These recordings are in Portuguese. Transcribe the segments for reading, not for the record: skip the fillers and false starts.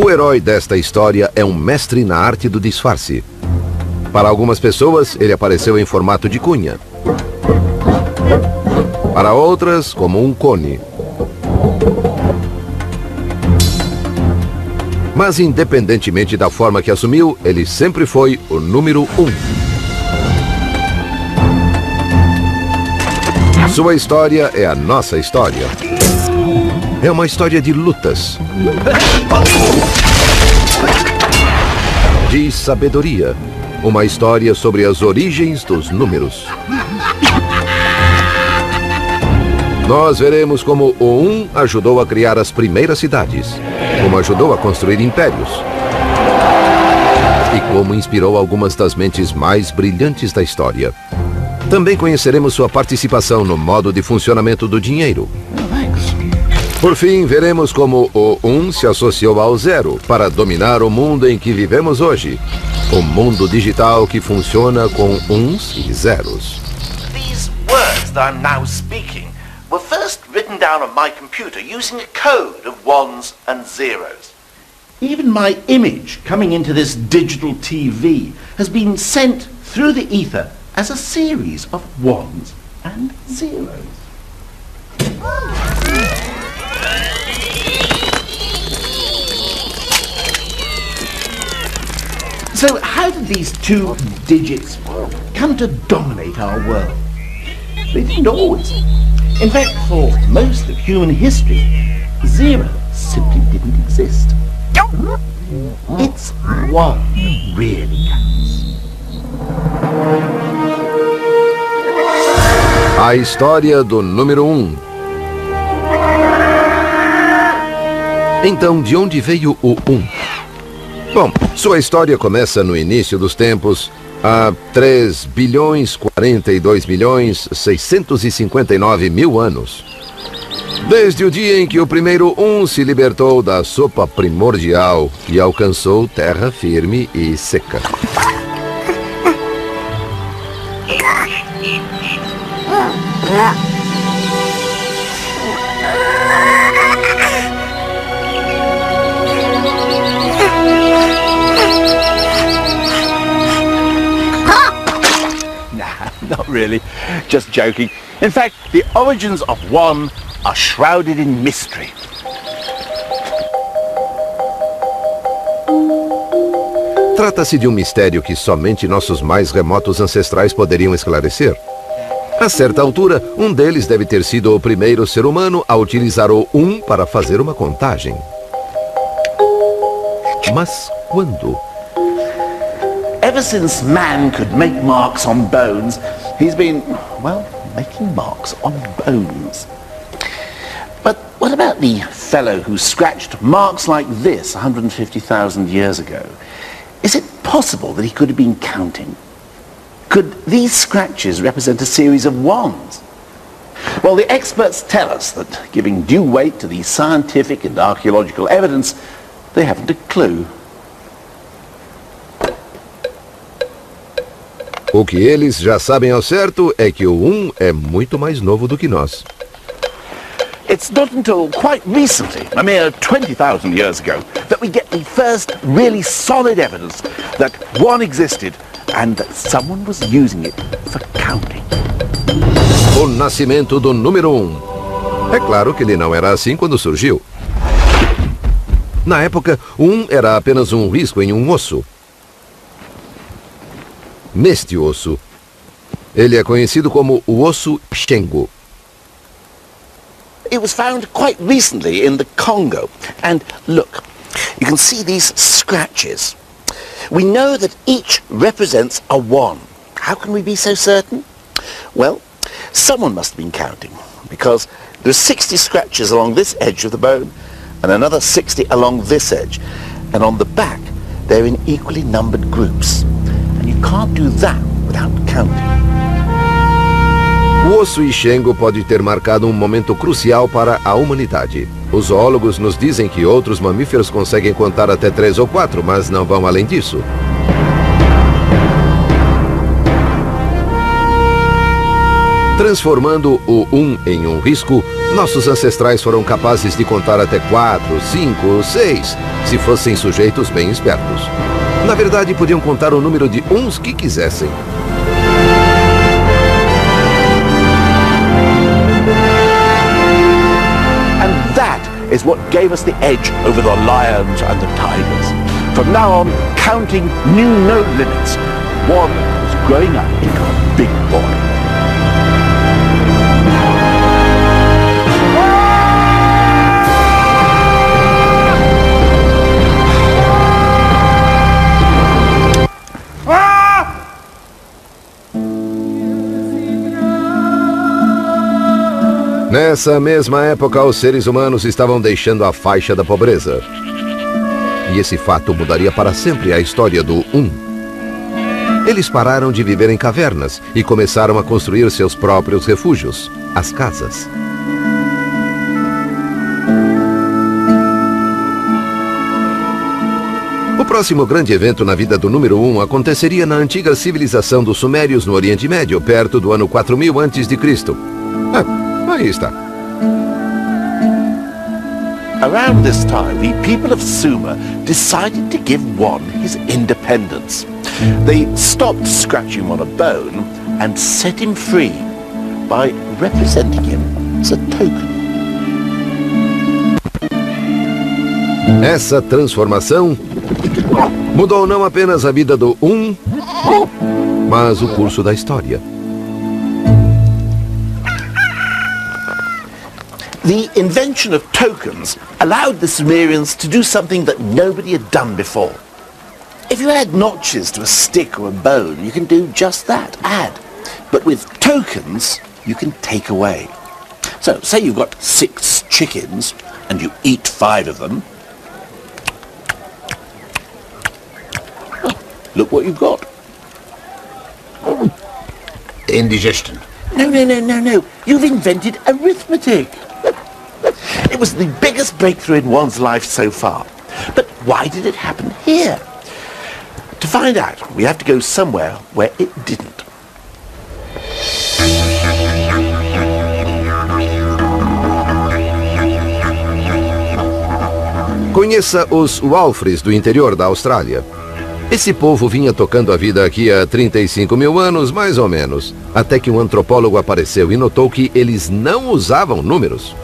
O herói desta história é um mestre na arte do disfarce. Para algumas pessoas, ele apareceu em formato de cunha. Para outras, como um cone. Mas independentemente da forma que assumiu, ele sempre foi o número 1. Sua história é a nossa história. É uma história de lutas, de sabedoria. Uma história sobre as origens dos números. Nós veremos como o 1 ajudou a criar as primeiras cidades, como ajudou a construir impérios e como inspirou algumas das mentes mais brilhantes da história. Também conheceremos sua participação no modo de funcionamento do dinheiro. Por fim, veremos como o 1 se associou ao 0 para dominar o mundo em que vivemos hoje. O mundo digital que funciona com 1s e 0s. These words that I'm now speaking were first written down on my computer using a code of 1s and 0s. Even my image coming into this digital TV has been sent through the ether as a series of 1s and 0s. So how did these two digits come to dominate our world? They didn't always. In fact, for most of human history, 0 simply didn't exist. It's 1 that really counts. A história do número 1. Então, de onde veio o 1? Bom, sua história começa no início dos tempos, há 3.042.659.000 anos. Desde o dia em que o primeiro 1 se libertou da sopa primordial e alcançou terra firme e seca. Not really, just joking. In fact, the origins of 1 are shrouded in mystery. Trata-se de um mistério que somente nossos mais remotos ancestrais poderiam esclarecer. A certa altura, um deles deve ter sido o primeiro ser humano a utilizar o 1 para fazer uma contagem. Mas quando? Ever since man could make marks on bones, he's been, well, making marks on bones. But what about the fellow who scratched marks like this 150,000 years ago? Is it possible that he could have been counting? Could these scratches represent a series of 1s? Well, the experts tell us that, giving due weight to the scientific and archaeological evidence, they haven't a clue. O que eles já sabem ao certo é que o 1 é muito mais novo do que nós. It's not until quite recently, a mere 20,000 years ago, that we get the first really solid evidence that 1 existed and that someone was using it for counting. O nascimento do número 1. É claro que ele não era assim quando surgiu. Na época, 1 era apenas um risco em um osso. Neste osso, ele é conhecido como o osso Shengo. It was found quite recently in the Congo. And look, you can see these scratches. We know that each represents a 1. How can we be so certain? Well, someone must have been counting, because there are 60 scratches along this edge of the bone and another 60 along this edge. And on the back, they're in equally numbered groups. And you can't do that without counting. O osso Shengo pode ter marcado um momento crucial para a humanidade. Os zoólogos nos dizem que outros mamíferos conseguem contar até 3 ou 4, mas não vão além disso. Transformando o 1 em um risco, nossos ancestrais foram capazes de contar até 4, 5 ou 6, se fossem sujeitos bem espertos. Na verdade, podiam contar o número de uns que quisessem. And that is what gave us the edge over the lions and the tigers. From now on, counting knew no limits. One was growing up into a big boy. Nessa mesma época, os seres humanos estavam deixando a faixa da pobreza. E esse fato mudaria para sempre a história do 1. Eles pararam de viver em cavernas e começaram a construir seus próprios refúgios, as casas. O próximo grande evento na vida do número 1 aconteceria na antiga civilização dos Sumérios no Oriente Médio, perto do ano 4000 a.C. Aí está. Around this time, the people of Sumer decided to give one his independence. They stopped scratching him on a bone and set him free by representing him as a token. Essa transformação mudou não apenas a vida do 1, mas o curso da história. The invention of tokens allowed the Sumerians to do something that nobody had done before. If you add notches to a stick or a bone, you can do just that, add. But with tokens, you can take away. So, say you've got 6 chickens, and you eat 5 of them. Oh, look what you've got. Indigestion. No. You've invented arithmetic. It was the biggest breakthrough in one's life so far. But why did it happen here? To find out, we have to go somewhere where it didn't. Conheça os Walfres do interior da Austrália. Esse povo vinha tocando a vida aqui há 35 mil anos, mais ou menos, até que um antropólogo apareceu e notou que eles não usavam números.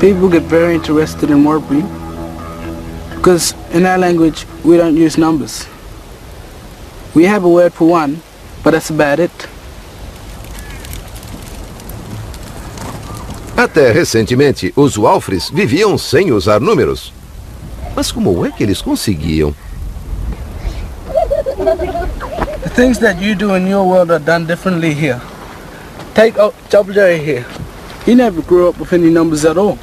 People get very interested in wordplay because in our language we don't use numbers. We have a word for one, but that's about it. Até recentemente, os Walfres viviam sem usar números. Mas como é que eles conseguiam? The things that you do in your world are done differently here. Take Jabulari here. He never grew up with any numbers at all.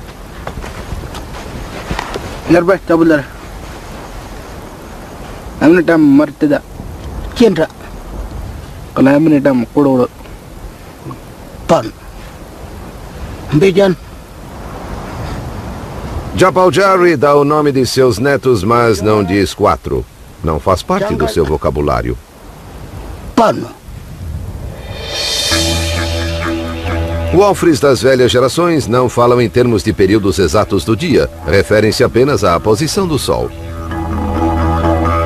Never Jabulari. I'm not martada. Kienra. Kalau I'm not kodo. Pan. Bejan. Jabulari dá o nome de seus netos, mas não diz 4. Não faz parte do seu vocabulário. Pan. Walfres das velhas gerações não falam em termos de períodos exatos do dia, referem-se apenas à posição do sol.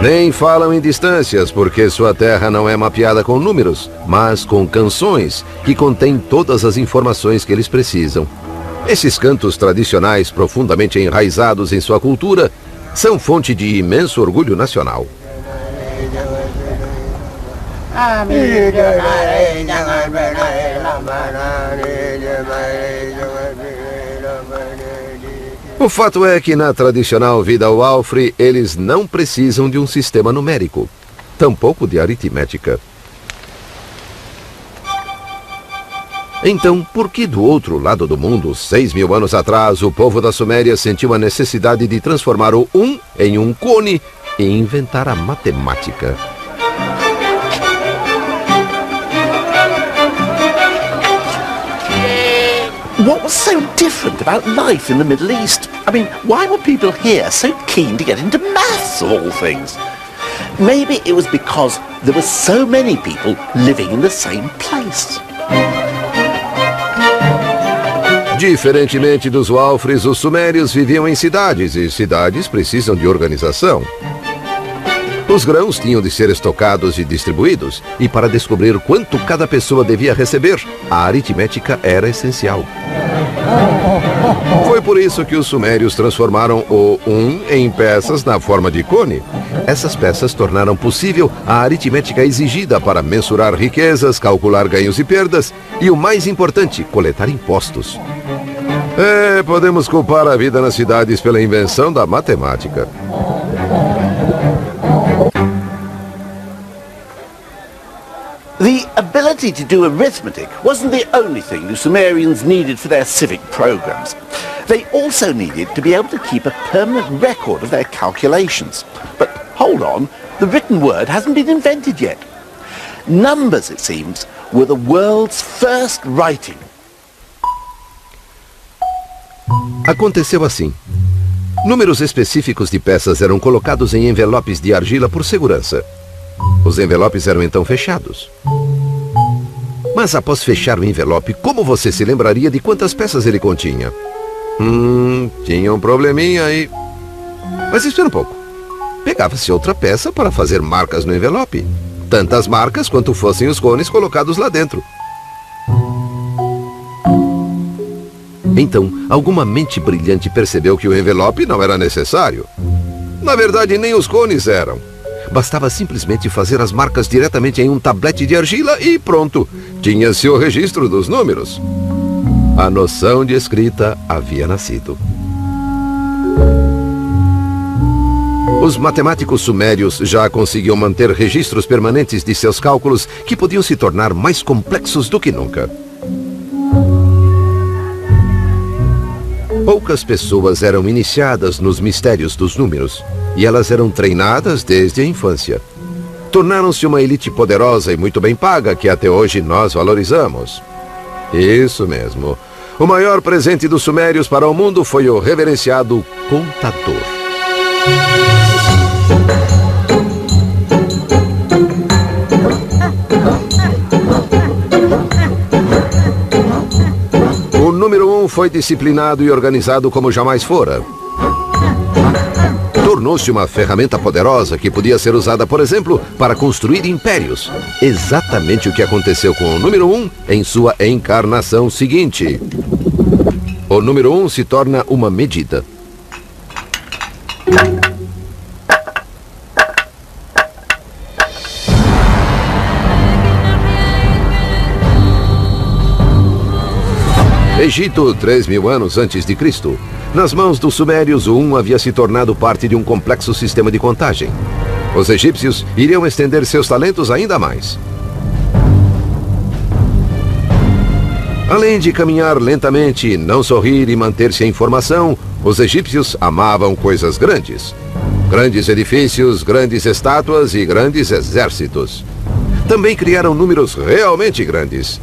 Nem falam em distâncias, porque sua terra não é mapeada com números, mas com canções, que contêm todas as informações que eles precisam. Esses cantos tradicionais, profundamente enraizados em sua cultura, são fonte de imenso orgulho nacional. O fato é que na tradicional vida Walfre, eles não precisam de um sistema numérico, tampouco de aritmética. Então, por que do outro lado do mundo, 6.000 anos atrás, o povo da Suméria sentiu a necessidade de transformar o 1 em um cone e inventar a matemática? What was so different about life in the Middle East? I mean, why were people here so keen to get into maths, of all things? Maybe it was because there were so many people living in the same place. Diferentemente dos Walfres, os sumérios viviam em cidades e cidades precisam de organização. Os grãos tinham de ser estocados e distribuídos, e para descobrir quanto cada pessoa devia receber, a aritmética era essencial. Foi por isso que os sumérios transformaram o 1 em peças na forma de cone. Essas peças tornaram possível a aritmética exigida para mensurar riquezas, calcular ganhos e perdas e, o mais importante, coletar impostos. Podemos culpar a vida nas cidades pela invenção da matemática. The ability to do arithmetic wasn't the only thing the Sumerians needed for their civic programs. They also needed to be able to keep a permanent record of their calculations. But hold on, the written word hasn't been invented yet. Numbers, it seems, were the world's first writing. Aconteceu assim. Números específicos de peças eram colocados em envelopes de argila por segurança. Os envelopes eram então fechados. Mas após fechar o envelope, como você se lembraria de quantas peças ele continha? Tinha um probleminha aí. Mas espera um pouco. Pegava-se outra peça para fazer marcas no envelope. Tantas marcas quanto fossem os cones colocados lá dentro. Então, alguma mente brilhante percebeu que o envelope não era necessário. Na verdade, nem os cones eram. Bastava simplesmente fazer as marcas diretamente em um tablete de argila e pronto, tinha-se o registro dos números. A noção de escrita havia nascido. Os matemáticos sumérios já conseguiam manter registros permanentes de seus cálculos que podiam se tornar mais complexos do que nunca. Poucas pessoas eram iniciadas nos mistérios dos números, e elas eram treinadas desde a infância. Tornaram-se uma elite poderosa e muito bem paga que até hoje nós valorizamos. Isso mesmo. O maior presente dos sumérios para o mundo foi o reverenciado contador. O número 1 foi disciplinado e organizado como jamais fora. Tornou-se uma ferramenta poderosa que podia ser usada, por exemplo, para construir impérios. Exatamente o que aconteceu com o número 1 em sua encarnação seguinte. O número 1 se torna uma medida. Egito, 3.000 anos antes de Cristo. Nas mãos dos sumérios, o 1 havia se tornado parte de um complexo sistema de contagem. Os egípcios iriam estender seus talentos ainda mais. Além de caminhar lentamente, não sorrir e manter-se em formação, os egípcios amavam coisas grandes. Grandes edifícios, grandes estátuas e grandes exércitos. Também criaram números realmente grandes.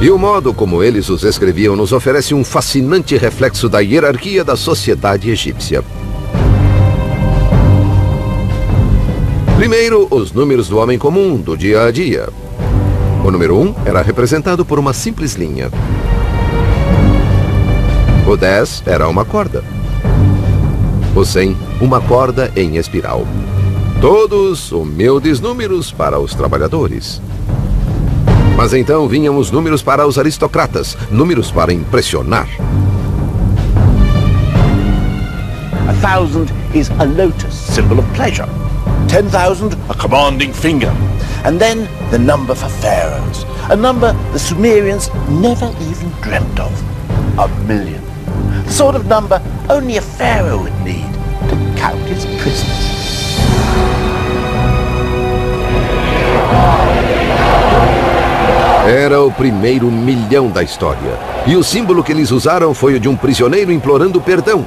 E o modo como eles os escreviam nos oferece um fascinante reflexo da hierarquia da sociedade egípcia. Primeiro, os números do homem comum, do dia a dia. O número 1 era representado por uma simples linha. O 10 era uma corda. O 100, uma corda em espiral. Todos humildes números para os trabalhadores. Mas então vinham os números para os aristocratas, números para impressionar. 1,000 is a lotus, symbol of pleasure. 10,000, a commanding finger. And then the number for pharaohs, a number the Sumerians never even dreamt of. 1,000,000. The sort of number only a pharaoh would need to count his prisoners. Era o primeiro 1.000.000 da história. E o símbolo que eles usaram foi o de um prisioneiro implorando perdão.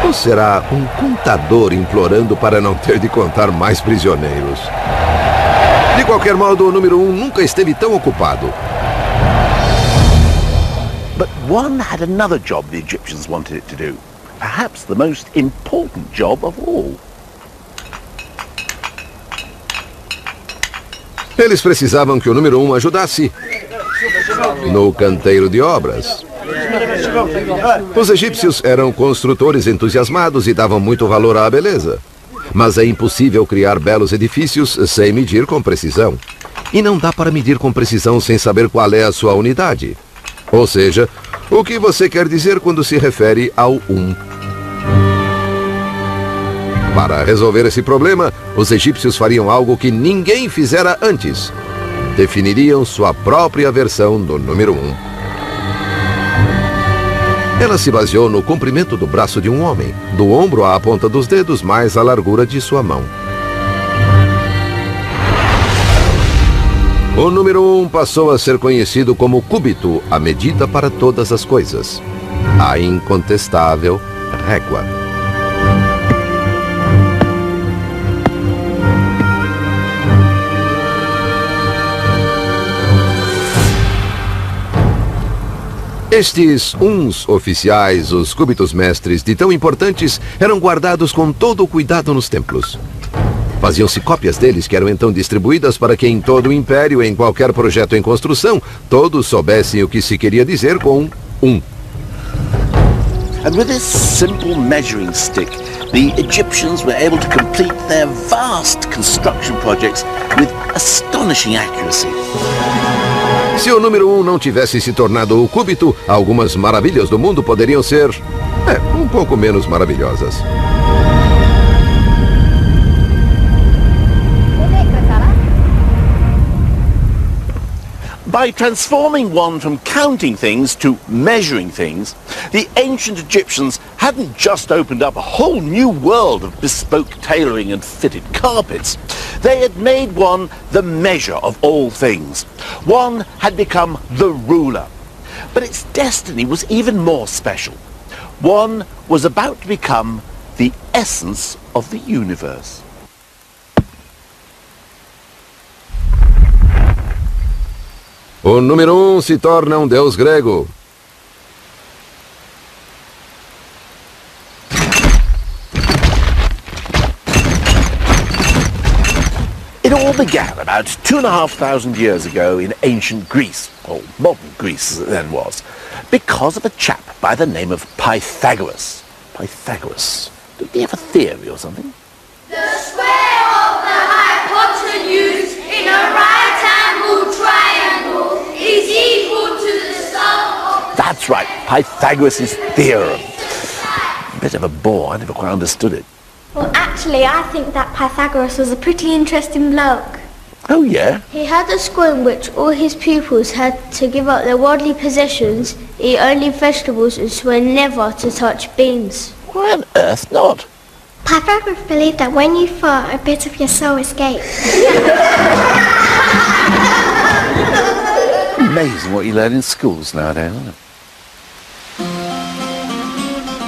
Ou será um contador implorando para não ter de contar mais prisioneiros? De qualquer modo, o número 1 nunca esteve tão ocupado. But one had another job the Egyptians wanted it to do. Perhaps the most important job of all. Eles precisavam que o número 1 ajudasse no canteiro de obras. Os egípcios eram construtores entusiasmados e davam muito valor à beleza. Mas é impossível criar belos edifícios sem medir com precisão. E não dá para medir com precisão sem saber qual é a sua unidade. Ou seja, o que você quer dizer quando se refere ao 1. Para resolver esse problema, os egípcios fariam algo que ninguém fizera antes. Definiriam sua própria versão do número 1. Ela se baseou no comprimento do braço de um homem, do ombro à ponta dos dedos mais a largura de sua mão. O número 1 passou a ser conhecido como cúbito, a medida para todas as coisas. A incontestável régua. Estes uns oficiais, os cúbitos mestres de tão importantes, eram guardados com todo o cuidado nos templos. Faziam-se cópias deles que eram então distribuídas para que em todo o império, em qualquer projeto em construção, todos soubessem o que se queria dizer com 1. And with this simple measuring stick, the Egyptians were able to complete their vast construction projects with astonishing accuracy. Se o número 1 não tivesse se tornado o cúbito, algumas maravilhas do mundo poderiam ser, um pouco menos maravilhosas. By transforming 1 from counting things to measuring things, the ancient Egyptians hadn't just opened up a whole new world of bespoke tailoring and fitted carpets. They had made 1 the measure of all things. 1 had become the ruler. But its destiny was even more special. 1 was about to become the essence of the universe. O número 1 se torna um deus grego. It all began about 2,500 years ago in ancient Greece, or modern Greece as it then was, because of a chap by the name of Pythagoras. Pythagoras. Did he have a theory or something? The square of the hypotenuse in a right-angled triangle is equal to the sum of the... That's right, Pythagoras' theorem. A bit of a bore, I never quite understood it. Well, actually, I think that Pythagoras was a pretty interesting bloke. Oh, yeah? He had a school in which all his pupils had to give up their worldly possessions, eat only vegetables and swear never to touch beans. Why on earth not? Pythagoras believed that when you fart, a bit of your soul escapes. Amazing what you learn in schools nowadays, isn't it?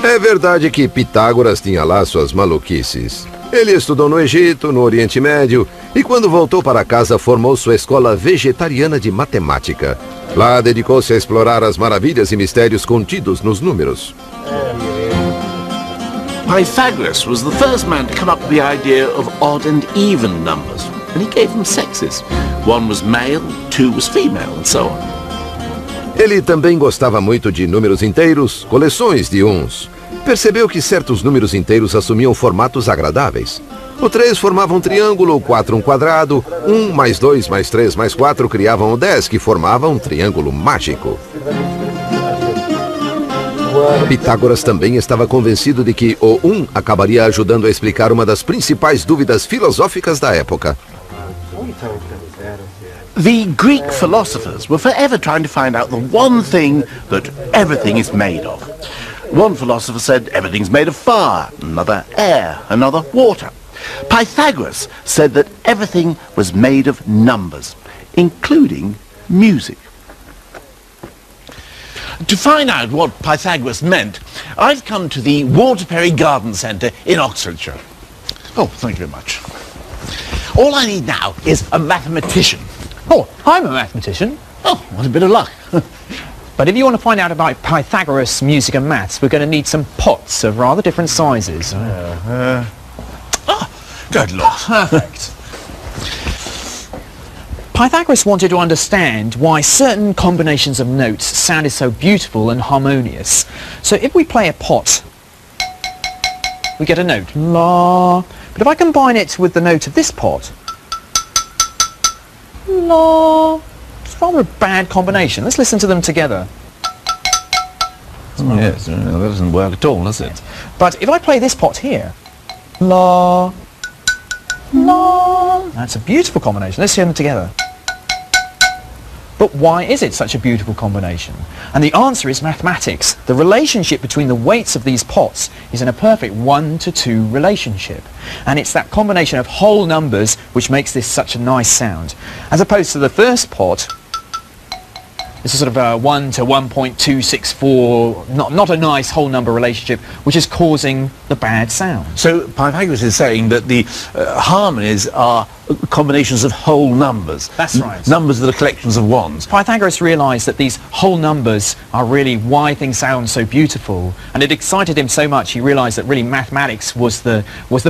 É verdade que Pitágoras tinha lá suas maluquices. Ele estudou no Egito, no Oriente Médio, e quando voltou para casa formou sua escola vegetariana de matemática. Lá dedicou-se a explorar as maravilhas e mistérios contidos nos números. Pythagoras was the first man to come up with the idea of odd and even numbers, and he gave them sexes. 1 was male, 2 was female, and so on. Ele também gostava muito de números inteiros, coleções de uns. Percebeu que certos números inteiros assumiam formatos agradáveis. O 3 formava um triângulo, o 4 um quadrado, 1 mais 2 mais 3 mais 4 criavam o 10, que formava um triângulo mágico. Pitágoras também estava convencido de que o 1 acabaria ajudando a explicar uma das principais dúvidas filosóficas da época. The Greek philosophers were forever trying to find out the one thing that everything is made of. One philosopher said everything's made of fire, another air, another water. Pythagoras said that everything was made of numbers, including music. To find out what Pythagoras meant, I've come to the Waterbury Garden Centre in Oxfordshire. Oh, thank you very much. All I need now is a mathematician. Oh, I'm a mathematician. Oh, what a bit of luck. But if you want to find out about Pythagoras, music and maths, we're going to need some pots of rather different sizes. Good Lord. Perfect. Pythagoras wanted to understand why certain combinations of notes sounded so beautiful and harmonious. So if we play a pot, we get a note, la. But if I combine it with the note of this pot, la, it's rather a bad combination. Let's listen to them together. Oh, yes, that doesn't work at all, does it? But if I play this pot here, la, la, that's a beautiful combination. Let's hear them together. But why is it such a beautiful combination? And the answer is mathematics. The relationship between the weights of these pots is in a perfect 1-to-2 relationship. And it's that combination of whole numbers which makes this such a nice sound. As opposed to the first pot, it's a sort of a 1 to 1.264, not a nice whole number relationship, which is causing the bad sound. So Pythagoras is saying that the harmonies are combinations of whole numbers. That's right. Numbers that are collections of ones. Pythagoras realised that these whole numbers are really why things sound so beautiful, and it excited him so much he realised that really mathematics was the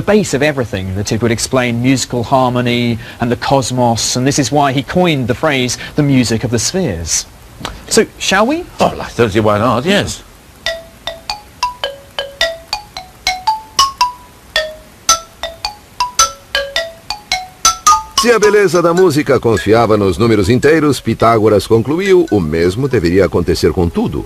base of everything, that it would explain musical harmony and the cosmos, and this is why he coined the phrase the music of the spheres. So, shall we? Oh, I don't see why not, yes. Se a beleza da música confiava nos números inteiros, Pitágoras concluiu, o mesmo deveria acontecer com tudo.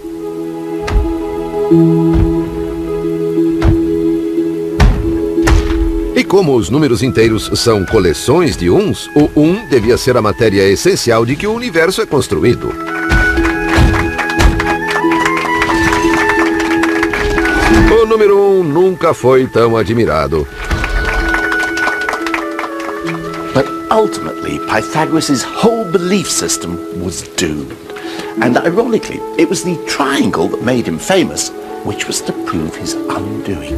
E como os números inteiros são coleções de uns, o 1 devia ser a matéria essencial de que o universo é construído. O número 1 nunca foi tão admirado. But ultimately, Pythagoras' whole belief system was doomed. And ironically, it was the triangle that made him famous, which was to prove his undoing.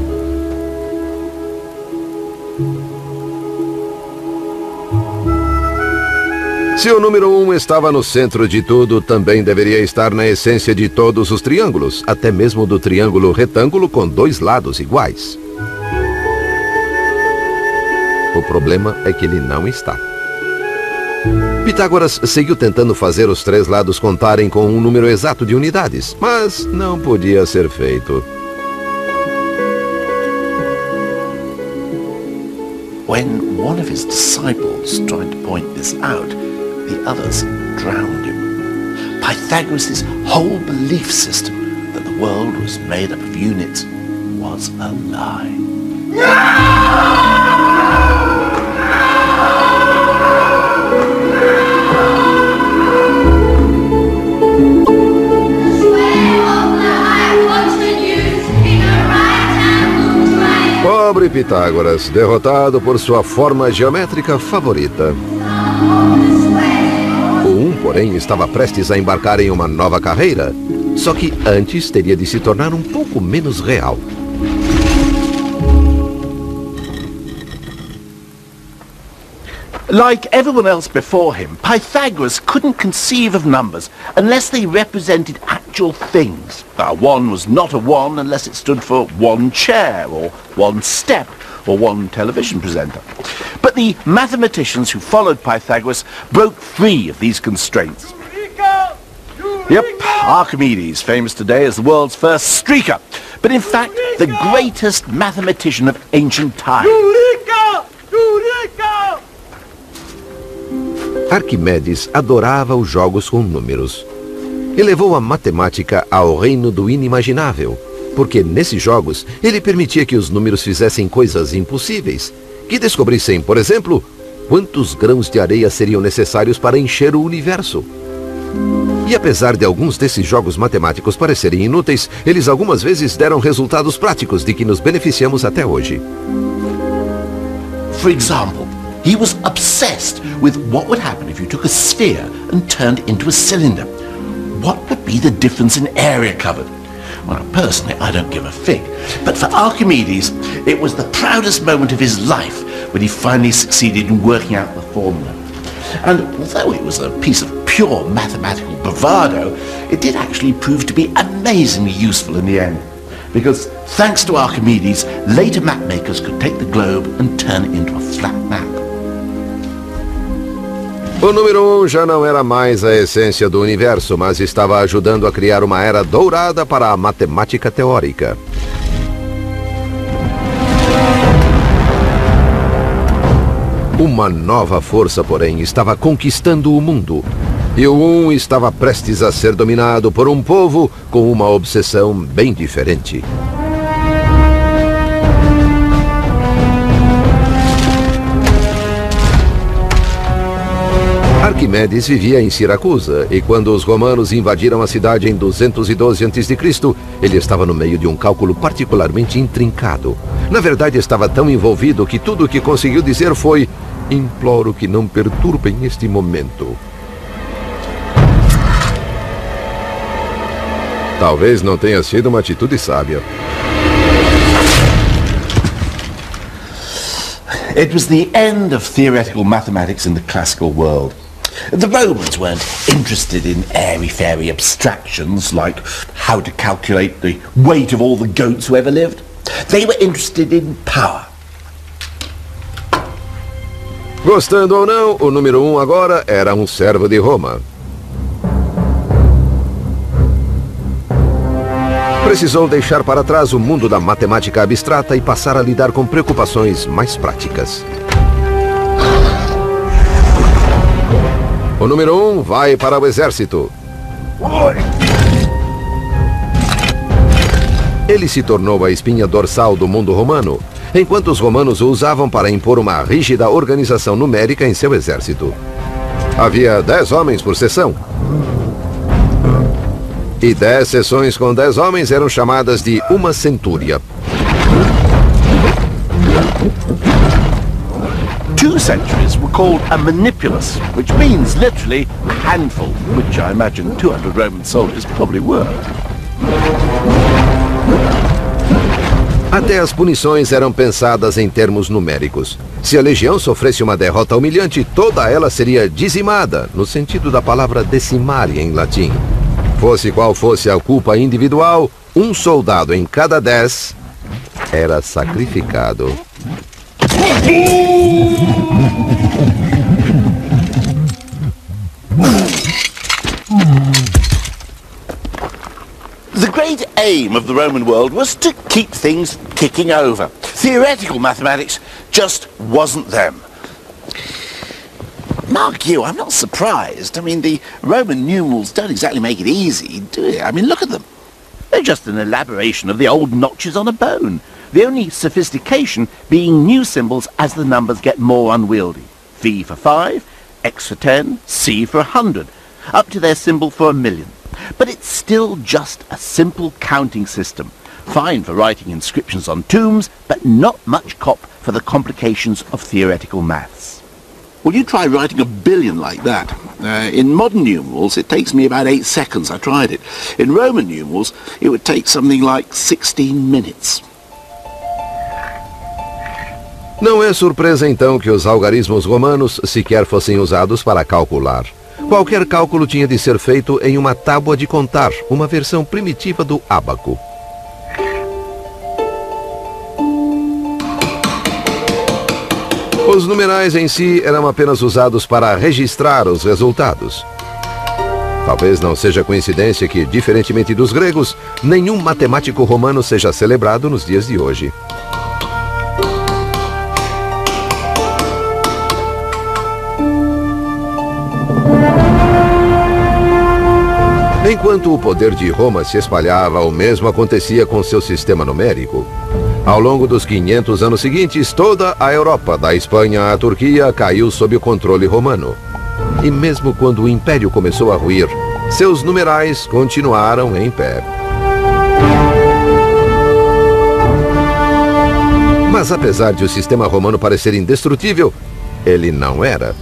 Se o número 1 estava no centro de tudo, também deveria estar na essência de todos os triângulos, até mesmo do triângulo retângulo com dois lados iguais. O problema é que ele não está. Pitágoras seguiu tentando fazer os três lados contarem com um número exato de unidades, mas não podia ser feito. When one of his disciples tried to point this out, the others drowned him. Pythagoras' whole belief system that the world was made up of units was a lie. Pobre Pitágoras, derrotado por sua forma geométrica favorita. O 1, porém, estava prestes a embarcar em uma nova carreira, só que antes teria de se tornar um pouco menos real. Like everyone else before him, Pythagoras couldn't conceive of numbers unless they represented actual things. 1 was not a 1 unless it stood for one chair, or one step, or one television presenter. But the mathematicians who followed Pythagoras broke free of these constraints. Yep, Archimedes, famous today as the world's first streaker, but in fact the greatest mathematician of ancient times. Arquimedes adorava os jogos com números. E levou a matemática ao reino do inimaginável, porque nesses jogos ele permitia que os números fizessem coisas impossíveis, que descobrissem, por exemplo, quantos grãos de areia seriam necessários para encher o universo. E apesar de alguns desses jogos matemáticos parecerem inúteis, eles algumas vezes deram resultados práticos de que nos beneficiamos até hoje. For example, he was obsessed with what would happen if you took a sphere and turned it into a cylinder. What would be the difference in area covered? Well, personally, I don't give a fig. But for Archimedes, it was the proudest moment of his life when he finally succeeded in working out the formula. And although it was a piece of pure mathematical bravado, it did actually prove to be amazingly useful in the end. Because thanks to Archimedes, later mapmakers could take the globe and turn it into a flat map. O número 1 já não era mais a essência do universo, mas estava ajudando a criar uma era dourada para a matemática teórica. Uma nova força, porém, estava conquistando o mundo. E o 1 estava prestes a ser dominado por um povo com uma obsessão bem diferente. Arquimedes vivia em Siracusa, e quando os romanos invadiram a cidade em 212 a.C., ele estava no meio de um cálculo particularmente intrincado. Na verdade, estava tão envolvido que tudo o que conseguiu dizer foi: imploro que não perturbem este momento. Talvez não tenha sido uma atitude sábia. It was the end of theoretical mathematics in the classical world. The Romans weren't interested in airy-fairy abstractions like how to calculate the weight of all the goats who ever lived. They were interested in power. Gostando ou não, o número 1 agora era um servo de Roma. Precisou deixar para trás o mundo da matemática abstrata e passar a lidar com preocupações mais práticas. O número 1 vai para o exército. Ele se tornou a espinha dorsal do mundo romano, enquanto os romanos o usavam para impor uma rígida organização numérica em seu exército. Havia 10 homens por seção. E 10 seções com 10 homens eram chamadas de uma centúria. 2 centuries were called a manipulus, which means literally a handful, which I imagine 200 Roman soldiers probably were. Até as punições eram pensadas em termos numéricos. Se a legião sofresse uma derrota humilhante, toda ela seria dizimada, no sentido da palavra decimar em latim. Fosse qual fosse a culpa individual, um soldado em cada 10 era sacrificado. The great aim of the Roman world was to keep things ticking over. Theoretical mathematics just wasn't them. Mark you, I'm not surprised. I mean, the Roman numerals don't exactly make it easy, do they? I mean, look at them. They're just an elaboration of the old notches on a bone. The only sophistication being new symbols as the numbers get more unwieldy. V for 5, X for 10, C for 100, up to their symbol for 1,000,000. But it's still just a simple counting system. Fine for writing inscriptions on tombs, but not much cop for the complications of theoretical maths. Well, you try writing 1 billion like that. In modern numerals, it takes me about 8 seconds. I tried it. In Roman numerals, it would take something like 16 minutes. Não é surpresa, então, que os algarismos romanos sequer fossem usados para calcular. Qualquer cálculo tinha de ser feito em uma tábua de contar, uma versão primitiva do ábaco. Os numerais em si eram apenas usados para registrar os resultados. Talvez não seja coincidência que, diferentemente dos gregos, nenhum matemático romano seja celebrado nos dias de hoje. Enquanto o poder de Roma se espalhava, o mesmo acontecia com seu sistema numérico. Ao longo dos 500 anos seguintes, toda a Europa, da Espanha à Turquia, caiu sob o controle romano. E mesmo quando o Império começou a ruir, seus numerais continuaram em pé. Mas apesar de o sistema romano parecer indestrutível, ele não era.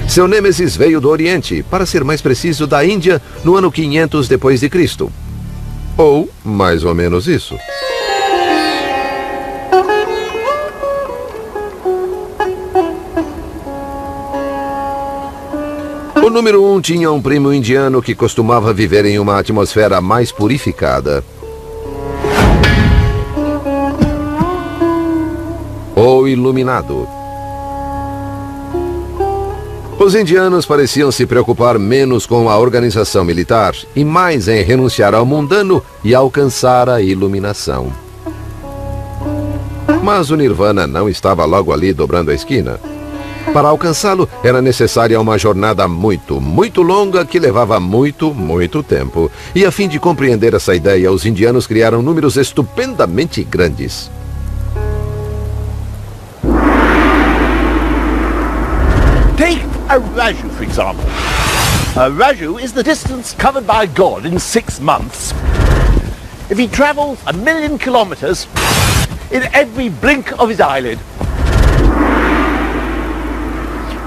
Seu nêmesis veio do Oriente, para ser mais preciso, da Índia, no ano 500 depois de Cristo. Ou mais ou menos isso. O número 1 tinha um primo indiano que costumava viver em uma atmosfera mais purificada. O iluminado. Os indianos pareciam se preocupar menos com a organização militar e mais em renunciar ao mundano e alcançar a iluminação. Mas o Nirvana não estava logo ali dobrando a esquina. Para alcançá-lo, era necessária uma jornada muito, muito longa que levava muito, muito tempo. E a fim de compreender essa ideia, os indianos criaram números estupendamente grandes. Take a raju, for example. A raju is the distance covered by God in 6 months. If he travels 1,000,000 kilometers in every blink of his eyelid.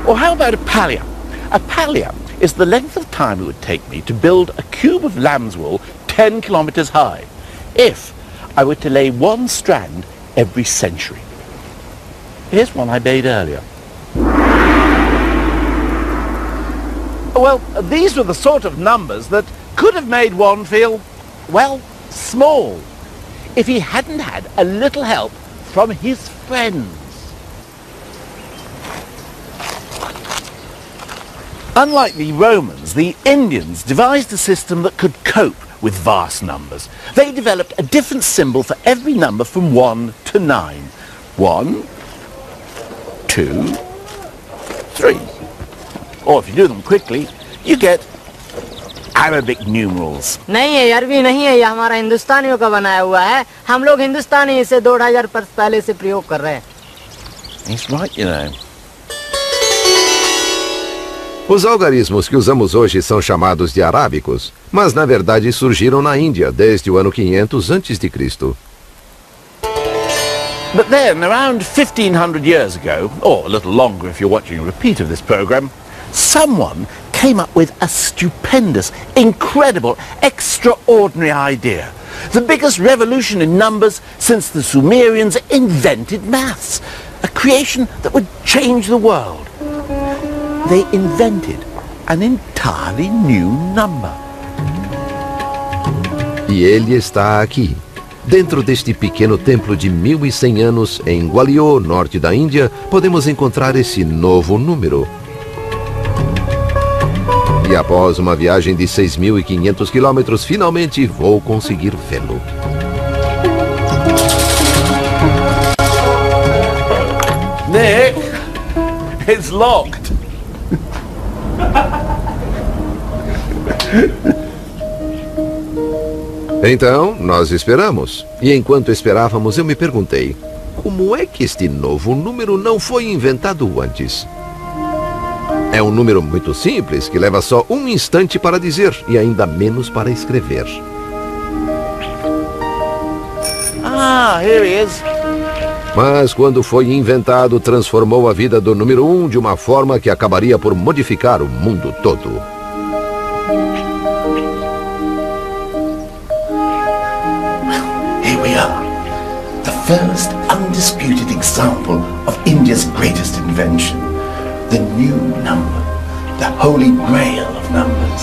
Or how about a pallium? A pallium is the length of time it would take me to build a cube of lamb's wool 10 kilometers high, if I were to lay one strand every century. Here's one I made earlier. Well, these were the sort of numbers that could have made one feel, well, small, if he hadn't had a little help from his friends. Unlike the Romans, the Indians devised a system that could cope with vast numbers. They developed a different symbol for every number from 1 to 9. 1, 2, 3. Or if you do them quickly, you get Arabic numerals. नहीं है, अरबी नहीं है, ये हमारा हिंदुस्तानियों का बनाया हुआ है. हम लोग हिंदुस्तानी इसे 2000 वर्ष पहले से प्रयोग कर रहे हैं. He's right, you know. Os algarismos que usamos hoje são chamados de arábicos, mas na verdade surgiram na Índia desde o ano 500 a.C. But then, around 1500 years ago, or a little longer if you're watching a repeat of this program, someone came up with a stupendous, incredible, extraordinary idea. The biggest revolution in numbers since the Sumerians invented maths. A creation that would change the world. They invented an entirely new number. E ele está aqui. Dentro deste pequeno templo de 1100 anos, em Gwalior, norte da Índia, podemos encontrar esse novo número. E após uma viagem de 6.500 quilômetros, finalmente vou conseguir vê-lo. Nick, it's locked. Então, nós esperamos. E enquanto esperávamos, eu me perguntei, como é que este novo número não foi inventado antes? É um número muito simples, que leva só um instante para dizer e ainda menos para escrever. Ah, here he is. Mas quando foi inventado, transformou a vida do número 1 de uma forma que acabaria por modificar o mundo todo. Here we are, the first undisputed example of India's greatest invention, the new number, the holy grail of numbers.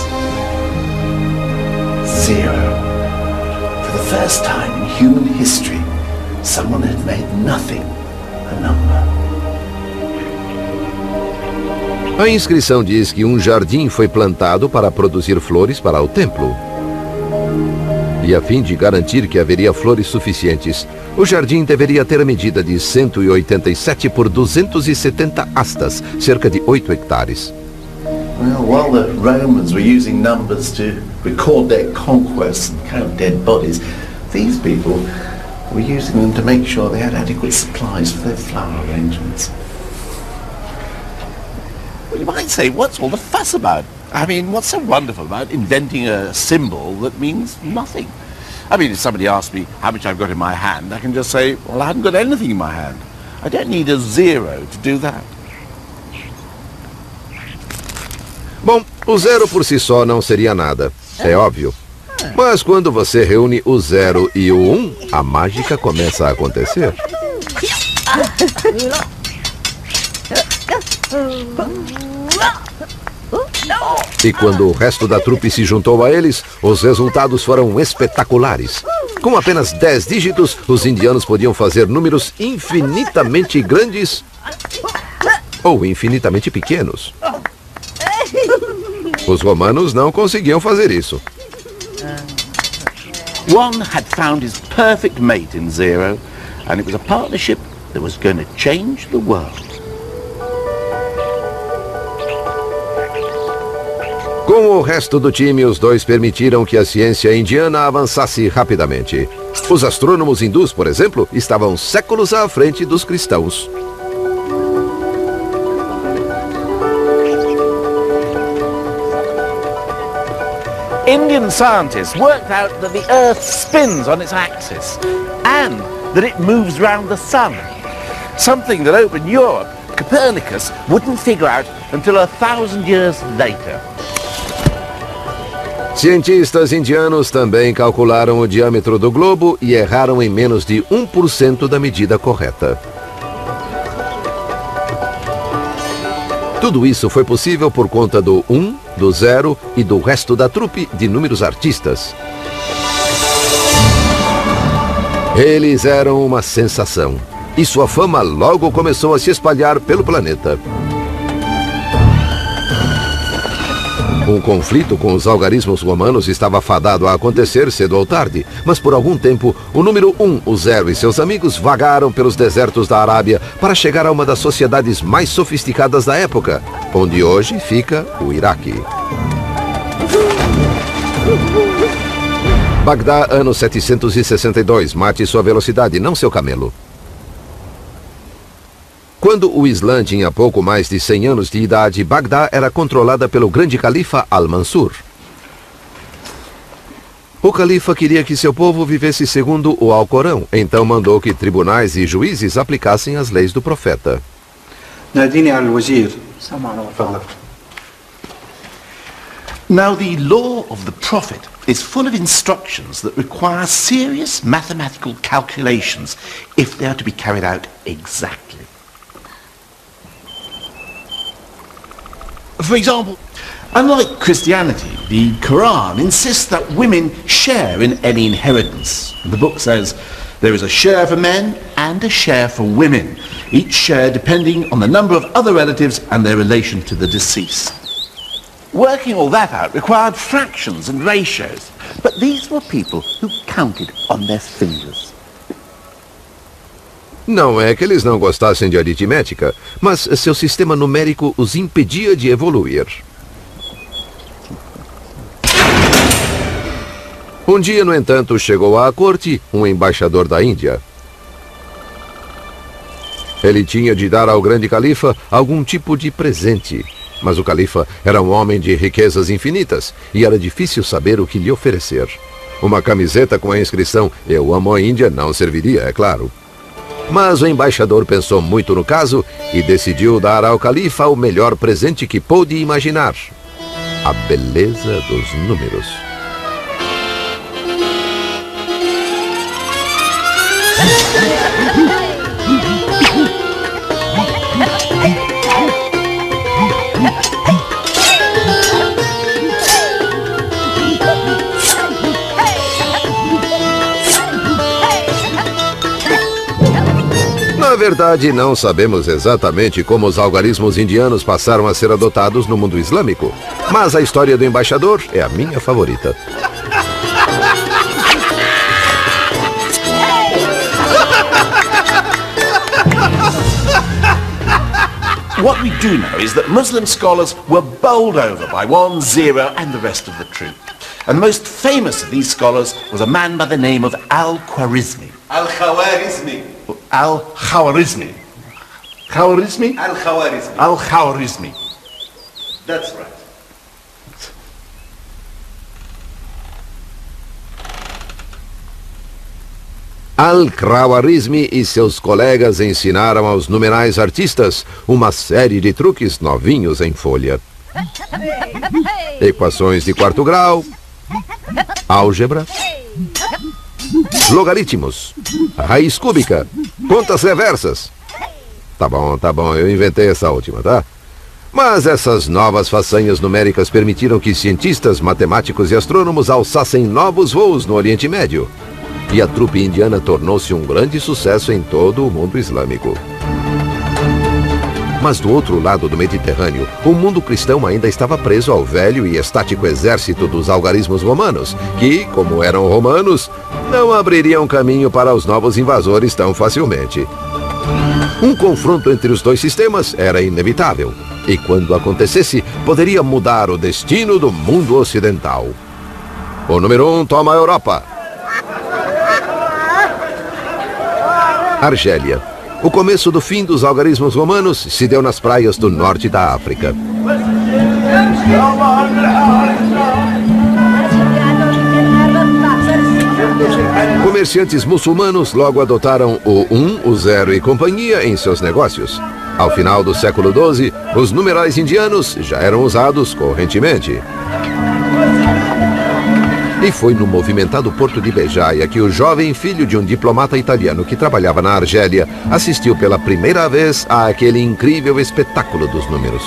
0. For the first time in human history, someone had made nothing a number. A inscrição diz que um jardim foi plantado para produzir flores para o templo. E a fim de garantir que haveria flores suficientes, o jardim deveria ter a medida de 187 por 270 astas, cerca de 8 hectares. Well, while the Romans were using numbers to record their conquests and count dead bodies, these people were using them to make sure they had adequate supplies for their flower arrangements. Well, you might say, what's all the fuss about? I mean, what's so wonderful about inventing a symbol that means nothing? I mean, if somebody asks me how much I've got in my hand, I can just say, well, I haven't got anything in my hand. I don't need a 0 to do that. Bom, o 0 por si só não seria nada, é óbvio. Mas quando você reúne o 0 e o 1, a mágica começa a acontecer. E quando o resto da trupe se juntou a eles, os resultados foram espetaculares. Com apenas 10 dígitos, os indianos podiam fazer números infinitamente grandes ou infinitamente pequenos. Os romanos não conseguiam fazer isso. One had found his perfect mate in Zero, and it was a partnership that was going to change the world. Com o resto do time, os dois permitiram que a ciência indiana avançasse rapidamente. Os astrônomos hindus, por exemplo, estavam séculos à frente dos cristãos. Indian scientists worked out that the Earth spins on its axis and that it moves round the sun. Something that open Europe, Copernicus, wouldn't figure out until 1,000 years later. Cientistas indianos também calcularam o diâmetro do globo e erraram em menos de 1% da medida correta. Tudo isso foi possível por conta do 1, do 0 e do resto da trupe de inúmeros artistas. Eles eram uma sensação, e sua fama logo começou a se espalhar pelo planeta. Um conflito com os algarismos romanos estava fadado a acontecer cedo ou tarde, mas por algum tempo, o número 1, o 0 e seus amigos vagaram pelos desertos da Arábia para chegar a uma das sociedades mais sofisticadas da época, onde hoje fica o Iraque. Bagdá, ano 762. Mate sua velocidade, não seu camelo. Quando o Islã tinha pouco mais de 100 anos de idade, Bagdá era controlada pelo grande califa Al-Mansur. O califa queria que seu povo vivesse segundo o Alcorão, então mandou que tribunais e juízes aplicassem as leis do profeta. Now, the law of the Prophet is full of instructions that require serious mathematical calculations if they are to be carried out exactly. For example, unlike Christianity, the Quran insists that women share in any inheritance. The book says there is a share for men and a share for women, each share depending on the number of other relatives and their relation to the deceased. Working all that out required fractions and ratios, but these were people who counted on their fingers. Não é que eles não gostassem de aritmética, mas seu sistema numérico os impedia de evoluir. Um dia, no entanto, chegou à corte um embaixador da Índia. Ele tinha de dar ao grande califa algum tipo de presente, mas o califa era um homem de riquezas infinitas e era difícil saber o que lhe oferecer. Uma camiseta com a inscrição "Eu amo a Índia" não serviria, é claro. Mas o embaixador pensou muito no caso e decidiu dar ao califa o melhor presente que pôde imaginar: a beleza dos números. Na verdade, não sabemos exatamente como os algarismos indianos passaram a ser adotados no mundo islâmico, mas a história do embaixador é a minha favorita. What we do know is that Muslim scholars were bowled over by 1, 0 and the rest of the troop. And the most famous of these scholars was a man by the name of Al-Khwarizmi. Al-Khwarizmi. Al-Khwarizmi. Khwarizmi? Al-Khwarizmi. Al-Khwarizmi. That's right. Al-Khwarizmi e seus colegas ensinaram aos numerais artistas uma série de truques novinhos em folha. Equações de quarto grau, álgebra, logaritmos, raiz cúbica, contas reversas. Tá bom, eu inventei essa última, tá? Mas essas novas façanhas numéricas permitiram que cientistas, matemáticos e astrônomos alçassem novos voos no Oriente Médio. E a trupe indiana tornou-se um grande sucesso em todo o mundo islâmico. Mas do outro lado do Mediterrâneo, o mundo cristão ainda estava preso ao velho e estático exército dos algarismos romanos, que, como eram romanos, não abririam caminho para os novos invasores tão facilmente. Um confronto entre os dois sistemas era inevitável, e quando acontecesse, poderia mudar o destino do mundo ocidental. O número 1 toma a Europa. Argélia. O começo do fim dos algarismos romanos se deu nas praias do norte da África. Comerciantes muçulmanos logo adotaram o 1, o 0 e companhia em seus negócios. Ao final do século XII, os numerais indianos já eram usados correntemente. E foi no movimentado porto de Bejaia que o jovem filho de um diplomata italiano que trabalhava na Argélia assistiu pela primeira vez àquele incrível espetáculo dos números.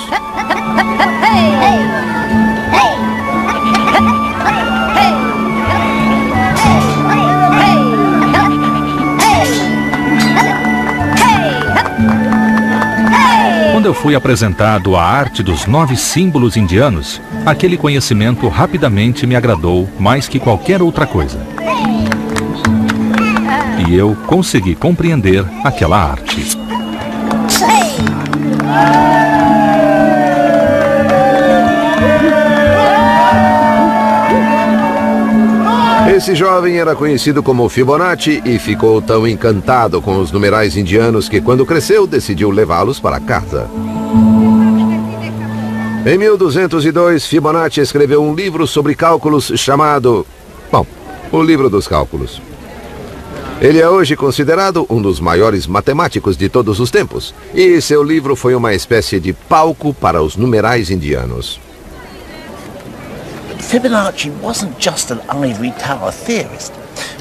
Quando eu fui apresentado à arte dos 9 símbolos indianos, aquele conhecimento rapidamente me agradou mais que qualquer outra coisa. E eu consegui compreender aquela arte. Esse jovem era conhecido como Fibonacci e ficou tão encantado com os numerais indianos que, quando cresceu, decidiu levá-los para casa. Em 1202, Fibonacci escreveu um livro sobre cálculos chamado... o Livro dos Cálculos. Ele é hoje considerado um dos maiores matemáticos de todos os tempos, e seu livro foi uma espécie de palco para os numerais indianos. Fibonacci wasn't just an ivory tower theorist.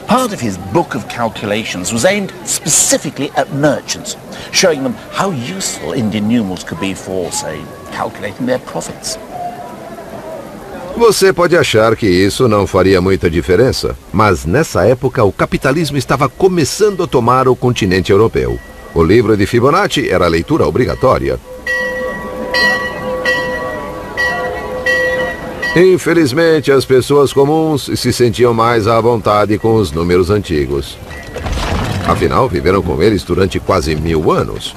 Part of his book of calculations was aimed specifically at merchants, showing them how useful Indian numerals could be for, say, calculating their profits. Você pode achar que isso não faria muita diferença, mas nessa época o capitalismo estava começando a tomar o continente europeu. O livro de Fibonacci era a leitura obrigatória. Infelizmente, as pessoas comuns se sentiam mais à vontade com os números antigos. Afinal, viveram com eles durante quase 1000 anos.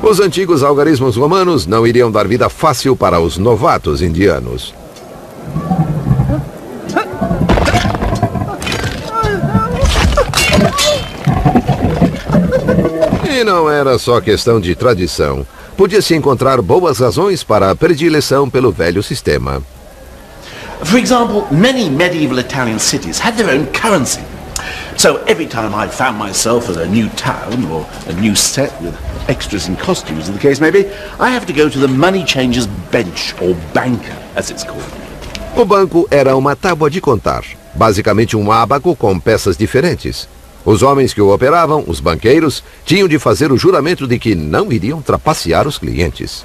Os antigos algarismos romanos não iriam dar vida fácil para os novatos indianos. E não era só questão de tradição. Podia-se encontrar boas razões para a predileção pelo velho sistema. For example, many medieval Italian cities had their own currency. So every time I found myself at a new town or a new set with extras and costumes, as the case may be, I have to go to the money changer's bench, or banker, as it's called. O banco era uma tábua de contar, basicamente um ábaco com peças diferentes. Os homens que o operavam, os banqueiros, tinham de fazer o juramento de que não iriam trapacear os clientes.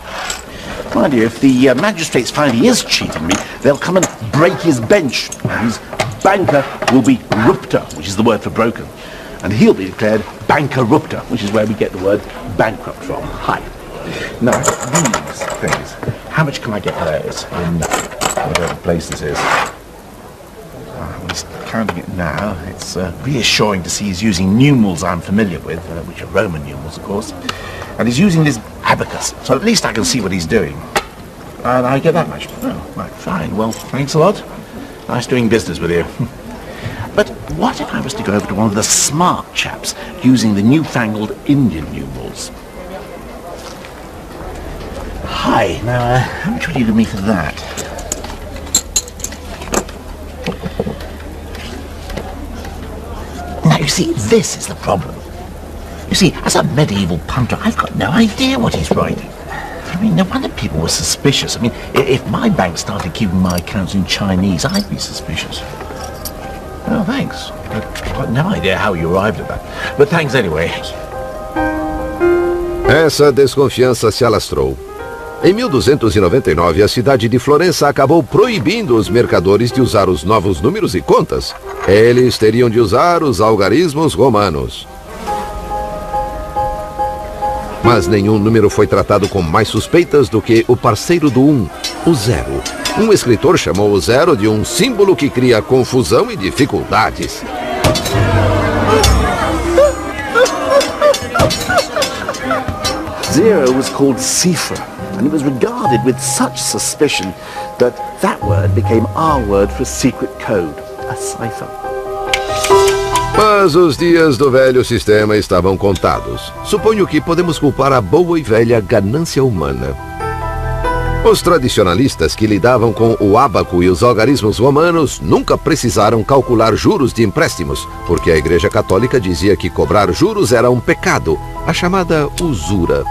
Mind you, if the magistrates find he is cheating me, they'll come and break his bench. His banker will be rupta, which is the word for broken. And he'll be declared bankerupta, which is where we get the word bankrupt from. Hi. Now, these things, how much can I get for those in whatever place this is? He's counting it now. It's reassuring to see he's using numerals I'm familiar with, which are Roman numerals, of course. And he's using this abacus, so at least I can see what he's doing. And I get that much. Oh, right, fine. Well, thanks a lot. Nice doing business with you. But what if I was to go over to one of the smart chaps using the newfangled Indian numerals? Hi. Now, how much would you give me for that? Now, you see, this is the problem. You see, as a medieval punter, I've got no idea what he's writing. I mean, no wonder people were suspicious. I mean, if my bank started keeping my accounts in Chinese, I'd be suspicious. Oh, thanks. I've got no idea how you arrived at that. But thanks anyway. Essa desconfiança se alastrou. Em 1299, a cidade de Florença acabou proibindo os mercadores de usar os novos números e contas. Eles teriam de usar os algarismos romanos. Mas nenhum número foi tratado com mais suspeitas do que o parceiro do 1, o 0. Um escritor chamou o 0 de um símbolo que cria confusão e dificuldades. Zero was called cipher, and it was regarded with such suspicion that word became our word for secret code, a cipher. Mas os dias do velho sistema estavam contados. Suponho que podemos culpar a boa e velha ganância humana. Os tradicionalistas que lidavam com o ábaco e os algarismos romanos nunca precisaram calcular juros de empréstimos, porque a Igreja Católica dizia que cobrar juros era um pecado, a chamada usura.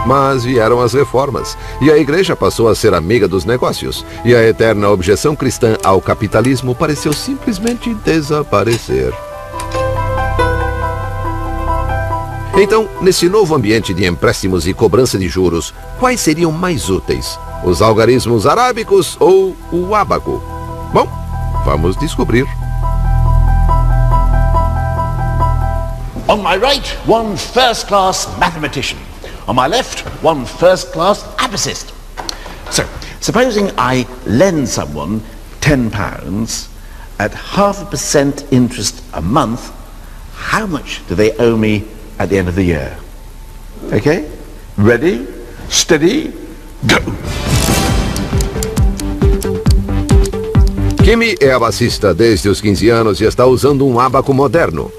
Mas vieram as reformas, e a Igreja passou a ser amiga dos negócios, e a eterna objeção cristã ao capitalismo pareceu simplesmente desaparecer. Então, nesse novo ambiente de empréstimos e cobrança de juros, quais seriam mais úteis? Os algarismos arábicos ou o ábaco? Bom, vamos descobrir. On my right, one first-class mathematician. On my left, one first-class abacist. So, supposing I lend someone £10 at 0.5% interest a month, how much do they owe me at the end of the year? Okay? Ready? Steady? Go! Kimi é abacista desde os 15 anos e está usando um ábaco moderno.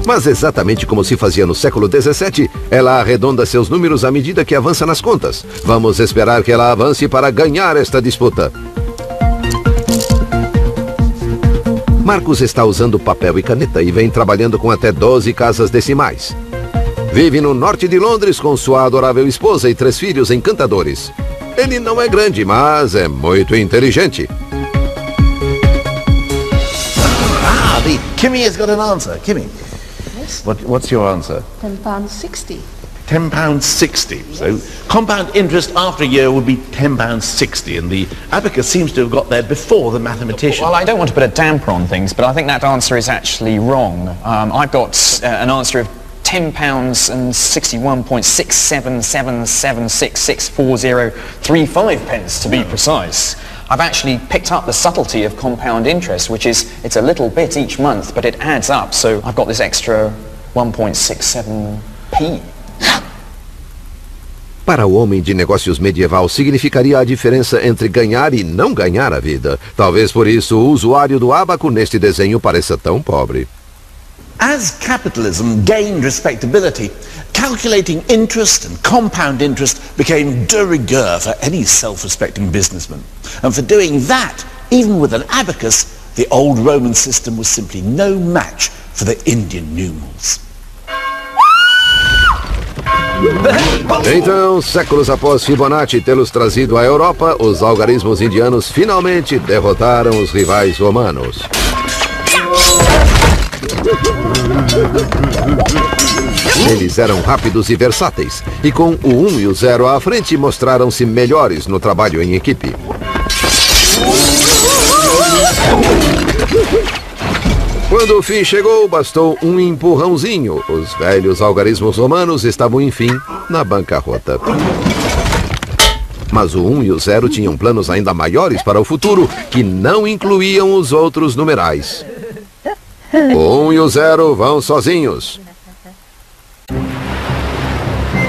Mas exatamente como se fazia no século XVII, ela arredonda seus números à medida que avança nas contas. Vamos esperar que ela avance para ganhar esta disputa. Marcos está usando papel e caneta e vem trabalhando com até 12 casas decimais. Vive no norte de Londres com sua adorável esposa e 3 filhos encantadores. Ele não é grande, mas é muito inteligente. Kimmy has got an answer. Kimmy. What's your answer? £10.60. £10.60. So compound interest after a year would be £10.60, and the abacus seems to have got there before the mathematician. Well, I don't want to put a damper on things, but I think that answer is actually wrong. I've got an answer of £10.61.6777664035 to be precise. I've actually picked up the subtlety of compound interest, which is it's a little bit each month, but it adds up, so I've got this extra 1.67p. Para o homem de negócios medieval, significaria a diferença entre ganhar e não ganhar a vida. Talvez por isso o usuário do ábaco neste desenho pareça tão pobre. As capitalism gained respectability, calculating interest and compound interest became de rigueur for any self-respecting businessman. And for doing that, even with an abacus, the old Roman system was simply no match for the Indian numerals. Então, séculos após Fibonacci tê-los trazido à Europa, os algarismos indianos finalmente derrotaram os rivais romanos. Eles eram rápidos e versáteis, e com o 1 e o 0 à frente mostraram-se melhores no trabalho em equipe. Quando o fim chegou, bastou um empurrãozinho. Os velhos algarismos romanos estavam, enfim, na bancarrota. Mas o 1 e o 0 tinham planos ainda maiores para o futuro, que não incluíam os outros numerais. O 1 e o 0 vão sozinhos.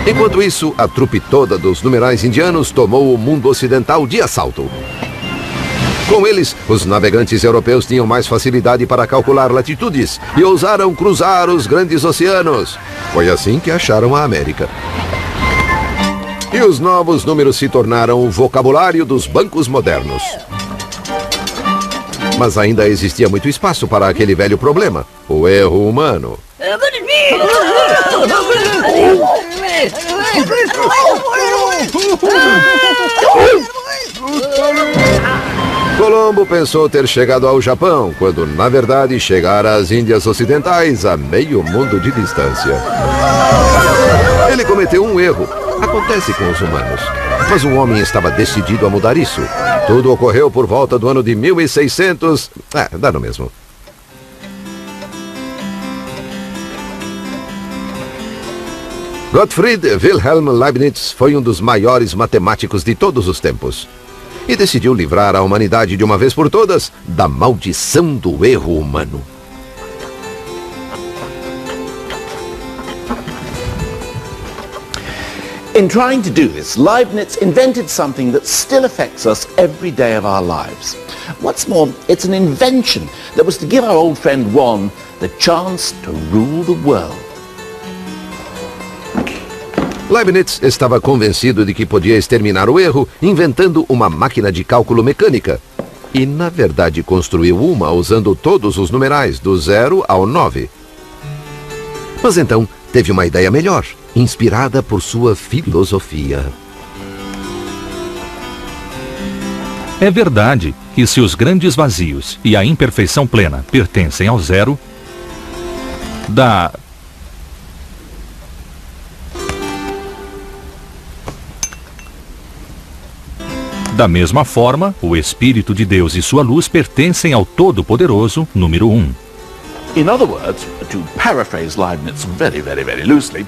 Enquanto isso, a trupe toda dos numerais indianos tomou o mundo ocidental de assalto. Com eles, os navegantes europeus tinham mais facilidade para calcular latitudes e ousaram cruzar os grandes oceanos. Foi assim que acharam a América. E os novos números se tornaram o vocabulário dos bancos modernos. Mas ainda existia muito espaço para aquele velho problema, o erro humano. Colombo pensou ter chegado ao Japão, quando na verdade chegara às Índias Ocidentais a meio mundo de distância. Ele cometeu um erro. Acontece com os humanos. Mas o homem estava decidido a mudar isso. Tudo ocorreu por volta do ano de 1600... dá no mesmo. Gottfried Wilhelm Leibniz foi um dos maiores matemáticos de todos os tempos e decidiu livrar a humanidade de uma vez por todas da maldição do erro humano. In trying to do this, Leibniz invented something that still affects us every day of our lives. What's more, it's an invention that was to give our old friend Juan the chance to rule the world. Leibniz estava convencido de que podia exterminar o erro inventando uma máquina de cálculo mecânica. E, na verdade, construiu uma usando todos os numerais, do 0 ao 9. Mas então, teve uma ideia melhor, inspirada por sua filosofia. É verdade que se os grandes vazios e a imperfeição plena pertencem ao zero, Da mesma forma, o Espírito de Deus e sua luz pertencem ao Todo-Poderoso, número 1. In other words, to paraphrase Leibniz very, very, very loosely,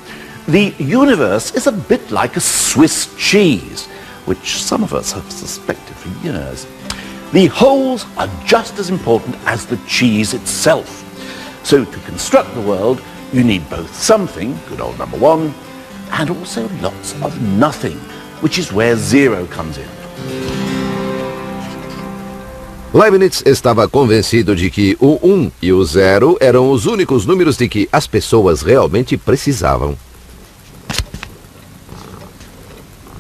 the universe is a bit like a Swiss cheese, which some of us have suspected for years. The holes are just as important as the cheese itself. So to construct the world, you need both something, good old number 1, and also lots of nothing, which is where 0 comes in. Leibniz estava convencido de que o 1 e o 0 eram os únicos números de que as pessoas realmente precisavam.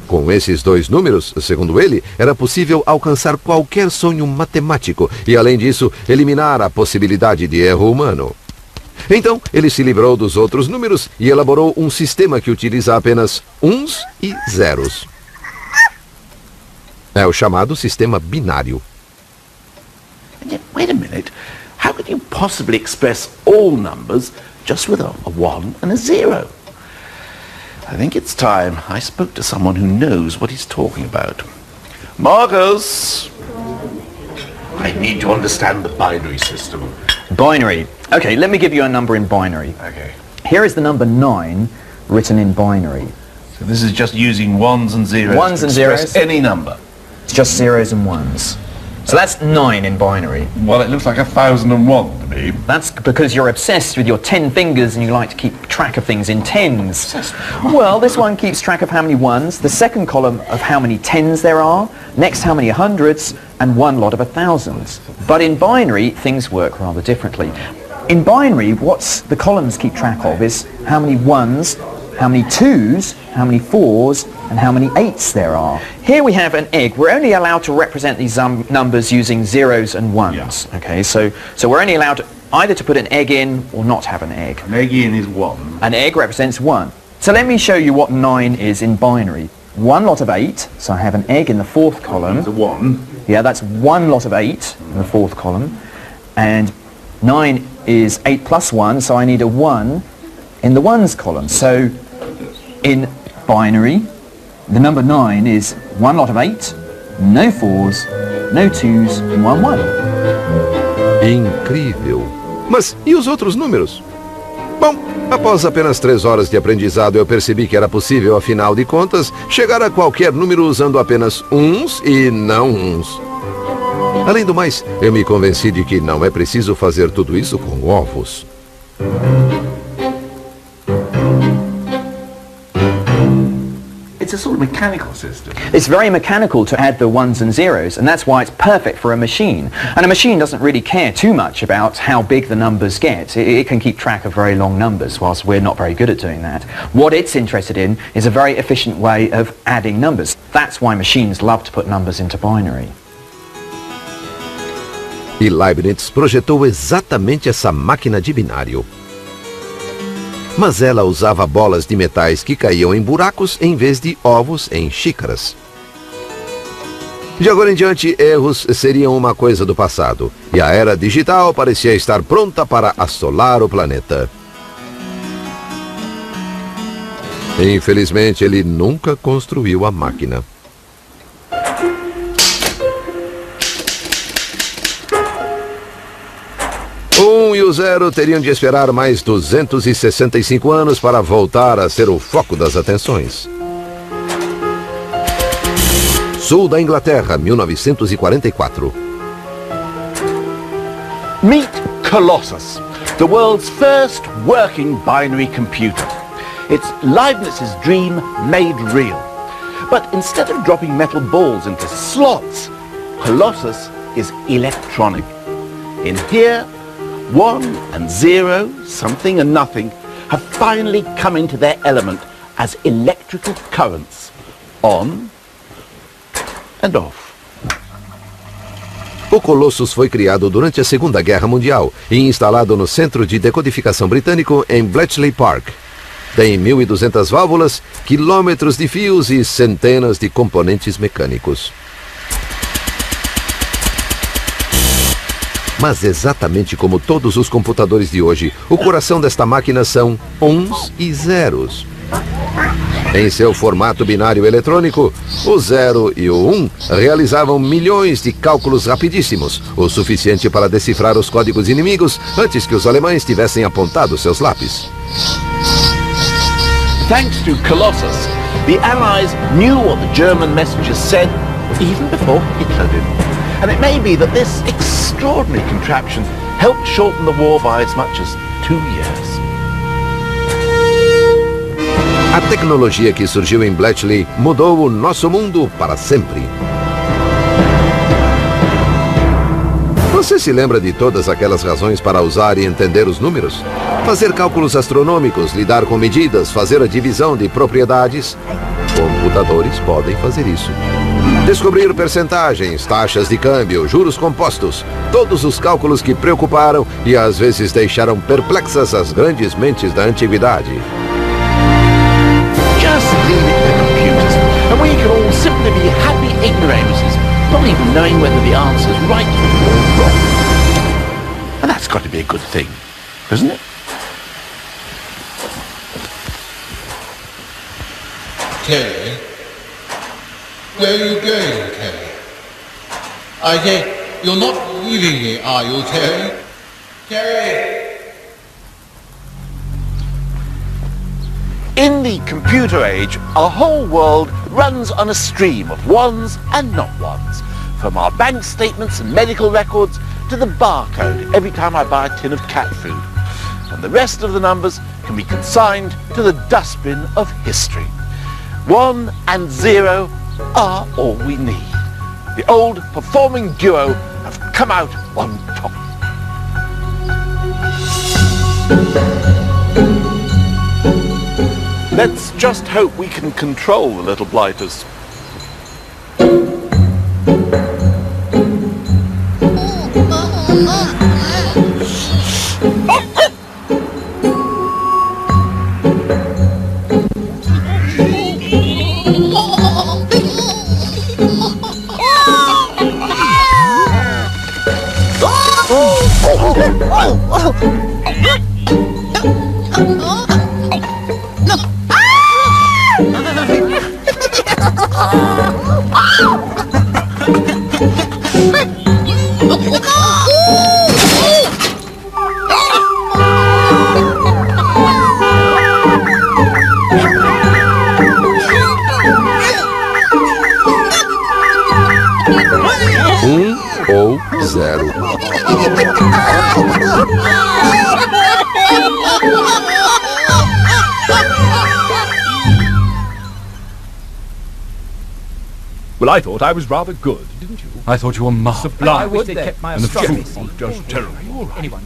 Com esses dois números, segundo ele, era possível alcançar qualquer sonho matemático e, além disso, eliminar a possibilidade de erro humano. Então, ele se livrou dos outros números e elaborou um sistema que utiliza apenas uns e zeros. É o chamado sistema binário. Wait a minute, how could you possibly express all numbers just with a 1 and a 0? I think it's time I spoke to someone who knows what he's talking about. Marcus! I need to understand the binary system. Binary. Okay, let me give you a number in binary. Okay. Here is the number 9 written in binary. So this is just using ones and zeros Ones to and express zeros. any number. It's just zeros and ones. So that's 9 in binary. Well, it looks like 1001 to me. That's because you're obsessed with your 10 fingers and you like to keep track of things in tens. Well, this one keeps track of how many ones, the second column of how many tens there are, next how many hundreds, and one lot of 1000s. But in binary, things work rather differently. In binary, what the columns keep track of is how many ones, how many twos, how many fours, and how many 8s there are. Here we have an egg. We're only allowed to represent these numbers using zeros and ones. Yeah. Okay, so we're only allowed either to put an egg in or not have an egg. An egg in is 1. An egg represents 1. So let me show you what 9 is in binary. One lot of 8, so I have an egg in the fourth column. It's a 1. Yeah, that's one lot of 8 in the fourth column. And 9 is 8 plus 1, so I need a 1 in the ones column. So in binary, the number 9 is one lot of 8, no 4s, no 2s, and 1 1. Incrível! Mas e os outros números? Bom, após apenas 3 horas de aprendizado, eu percebi que era possível, afinal de contas, chegar a qualquer número usando apenas uns e não uns. Além do mais, eu me convenci de que não é preciso fazer tudo isso com ovos. It's a sort of mechanical system. It's very mechanical to add the ones and zeros, and that's why it's perfect for a machine. And a machine doesn't really care too much about how big the numbers get. It can keep track of very long numbers, whilst we're not very good at doing that. What it's interested in is a very efficient way of adding numbers. That's why machines love to put numbers into binary. E Leibniz projetou exatamente essa máquina de binário. Mas ela usava bolas de metais que caíam em buracos em vez de ovos em xícaras. De agora em diante, erros seriam uma coisa do passado, e a era digital parecia estar pronta para assolar o planeta. Infelizmente, ele nunca construiu a máquina. O 1 e o 0 teriam de esperar mais 265 anos para voltar a ser o foco das atenções. Sul da Inglaterra, 1944. Meet Colossus, the world's first working binary computer. It's Leibniz's dream made real. But instead of dropping metal balls into slots, Colossus is electronic. In here, 1 and 0, something and nothing, have finally come into their element as electrical currents, on and off. O Colossus foi criado durante a Segunda Guerra Mundial e instalado no Centro de Decodificação Britânico em Bletchley Park. Tem 1.200 válvulas, quilômetros de fios e centenas de componentes mecânicos. Mas exatamente como todos os computadores de hoje, o coração desta máquina são uns e zeros. Em seu formato binário eletrônico, o 0 e o 1 realizavam milhões de cálculos rapidíssimos, o suficiente para decifrar os códigos inimigos antes que os alemães tivessem apontado seus lápis. Thanks to Colossus, the Allies knew what the German messengers said even before Hitler did. And it may be that this extraordinary contraption helped shorten the war by as much as 2 years. A tecnologia que surgiu em Bletchley mudou o nosso mundo para sempre. Você se lembra de todas aquelas razões para usar e entender os números? Fazer cálculos astronômicos, lidar com medidas, fazer a divisão de propriedades? Computadores podem fazer isso. Descobrir percentagens, taxas de câmbio, juros compostos, todos os cálculos que preocuparam e às vezes deixaram perplexas as grandes mentes da antiguidade. Just leave it to the computers, and we can all simply be happy ignoramuses, not even knowing whether the answer's right or wrong. And that's got to be a good thing, isn't it? Terry? Where are you going, Terry? I say, you're not leaving me, are you, Terry? Terry! In the computer age, our whole world runs on a stream of ones and not ones. From our bank statements and medical records to the barcode every time I buy a tin of cat food. And the rest of the numbers can be consigned to the dustbin of history. 1 and 0 are all we need. The old performing duo have come out on top. Let's just hope we can control the little blighters. Ou 0. Well, I thought I was rather good, didn't you? I thought you were marvelous. Sublime. I wish they kept my And the astronomy food seat. was just terrible. Anyone.